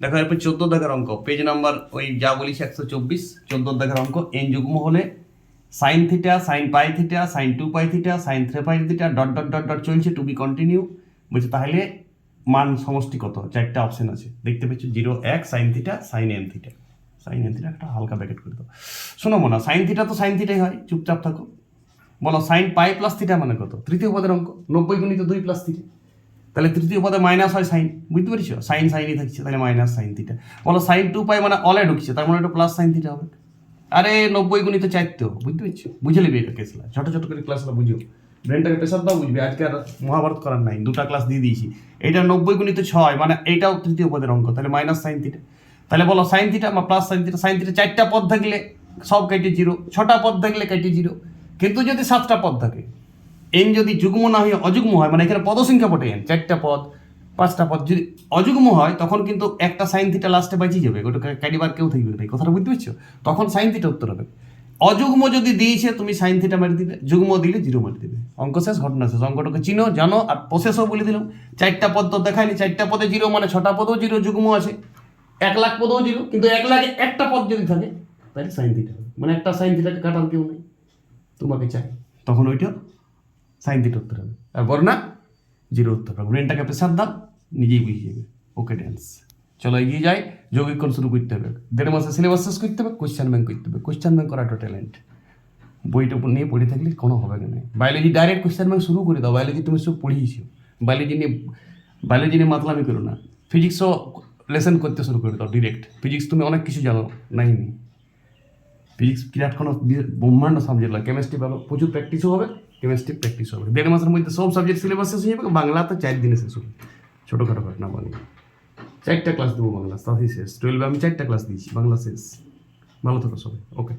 দেখো এরপর 14 দাগের অঙ্ক, পেজ নাম্বার ওই যা বলিস 124, 14 দাগের অঙ্ক। এন যুগ্ম হলে sine theta, sine pi theta, sine 2 pi theta, sine 3 pi theta, dot dot dot dot চলছে, টু বি কন্টিনিউ। বলছে তাহলে মান সমষ্টি কত? চারটা অপশন আছে দেখতে পাচ্ছ, 0, 1, sign theta, sine n theta. Sine n theta একটা হালকা ব্র্যাকেট করে দাও। শোনো মনে, সাইন থিটা তো সাইন থিটাই হয়, চুপচাপ থাকো। বলো সাইন পাই প্লাস থিটা মানে কত? তৃতীয় পদের অঙ্ক, 90 গুণিত 2 প্লাস থিটা। তাহলে তৃতীয় পদে মাইনাস হয় সাইন, বুঝতে পেরেছো? সাইন সাইনই থাকছে, তাহলে মাইনাস সাইন থিটা। বলো সাইন 2 পাই মানে অলে ঢুকছে, তার মানে একটা প্লাস সাইন থিটা হবে। আরে 90 গুণিত 4 তো, বুঝতে পেরেছো? বুঝে নেবে এটা কেসলা, ছোট ছোট করে ক্লাসগুলো বুঝো, ব্রেনটাকে প্রেশার দাও, বুঝবে। আজকে আর মহাভারত করার নাই, 2টা ক্লাস দিয়ে দিয়েছি। এটা 90 গুণিত 6 মানে এইটাও তৃতীয় পদের অঙ্ক, তাহলে মাইনাস সাইন থিটা। তাহলে বলো সাইন থিটা বা plus sign theta. Sine theta 4টা পদ থাকলে সব কেটে 0, 6টা পদ থাকলে কেটে 0। কিন্তু যদি 7টা পদ থাকে, এন যদি যুগ্ম না হয়ে অযুগ্ম হয়, মানে এখানে পদসংখ্যা পটে এন, 4টা পদ, 5টা পদ যদি অযুগ্ম হয়, তখন কিন্তু একটা সাইন থিটা লাস্টে বাঁচিয়ে যাবে, ওটা কাটিবার কেউ থাকবে না। কথাটা বুঝতে পারছো? তখন সাইন থিটা উত্তর হবে। অযুগ্ম যদি দিয়েছে তুমি সাইন থিটা মারি দিবে, যুগ্ম দিলে 0 মারি দিবে। অঙ্ক শেষ, ঘটনা শেষ। অঙ্কটাকে চিনো, জানো, আর প্রসেসও বলে দিলাম। 4টা পদ তো দেখায়নি, 4টা পদে 0 মানে 6টা পদও 0, যুগ্ম আছে। 1 লাখ পদও 0, কিন্তু 1 লাখে একটা পদ যদি থাকে তাহলে সাইন থিটা হবে। মানে একটা সাইন থিটাকে কাটার কেউ নেই, তোমাকে চাই, তখন ওইটা সাইন থিটা উত্তর হবে। আর বড় না 0 উত্তর হবে। ব্রেনটাকে প্রেশার দাও, নিজেই বুঝে যাবে। ওকে ড্যান্স, চলো এগিয়ে যাই। যৌগিকরণ শুরু করতে হবে, 1.5 মাসে সিলেবাস শেষ করতে হবে, কোশ্চেন ব্যাংক করতে হবে। কোশ্চেন ব্যাংক করা একটা ট্যালেন্ট, বইটা নিয়ে পড়ে থাকলে কোনো হবে না। বায়োলজি ডাইরেক্ট কোশ্চেন ব্যাংক শুরু করে দাও, বায়োলজি তুমি সব পড়িয়েছো। বায়োলজি নিয়ে মাতলামি করো না। ফিজিক্সও লেসন করতে শুরু করে দাও ডিরেক্ট। ফিজিক্স তুমি অনেক কিছু জানো নাই, ফিজিক্স বিরাট কোনো ব্রহ্মাণ্ড সাবজেক্ট লাগে। কেমিস্ট্রি ভালো, প্রচুর প্র্যাকটিসও হবে, কেমিস্ট্রি প্র্যাকটিস হবে। 1.5 মাসের মধ্যে সব সাবজেক্ট সিলেবাস শেষ হয়ে যাবে। বাংলা তো 4 দিনে শেষ হবে, ছোটোখাটো ঘটনা। বাংলা 4টা ক্লাস দেবো, বাংলা তাতেই শেষ। 12 আমি 4টা ক্লাস দিয়েছি, বাংলা শেষ। ভালো থাকো সবাই, ওকে।